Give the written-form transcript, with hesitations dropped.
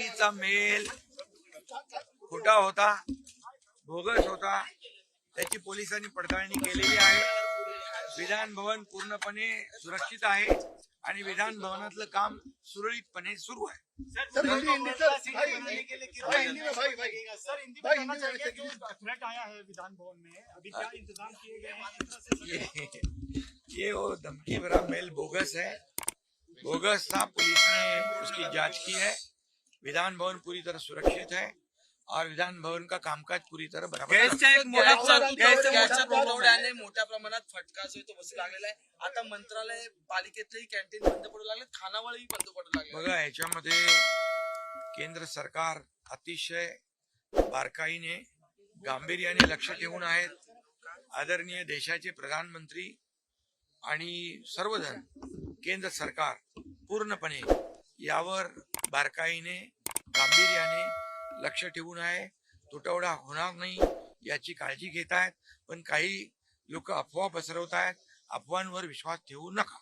दिल्लीचा मेल खोटा होता, बोगस होता, त्याची पोलिसांनी पडताळणी केलेली आहे. विधान भवन पूर्णपणे सुरक्षित आहे आणि विधान भवनातलं काम सुरळीतपणे सुरू आहे. सर थ्रेट आया है विधान भवन में, अभी क्या इंतजाम किए गए हैं? किस तरह से ये वो धमकी भरा मेल बोगस है। बोगस था, पुलिस ने उसकी जांच की है। विधान भवन पूरी तरह सुरक्षित है और विधान भवन का कामकाज पूरी तरह बराबर गॅसच्या तुटवड्याने मोठ्या प्रमाणात फटका जो तो बसू लागलेला आहे. आता मंत्रालय पालिकेतही कॅन्टीन बंद पडू लागले, खानावळही बंद पडू लागले. बघा, याच्यामध्ये केंद्र सरकार अतिशय बारकाईने गांभीर्याने लक्ष ठेवून आहेत. आदरणीय देशाचे प्रधानमंत्री आणि सर्वजण केंद्र सरकार पूर्णपणे यावर बारकाईने गांभीर्याने लक्ष ठेवून आहे. तुटवडा होणार नाही याची काळजी घेत आहेत, पण काही लोक अफवा पसरवत आहेत. अफवांवर विश्वास ठेवू नका.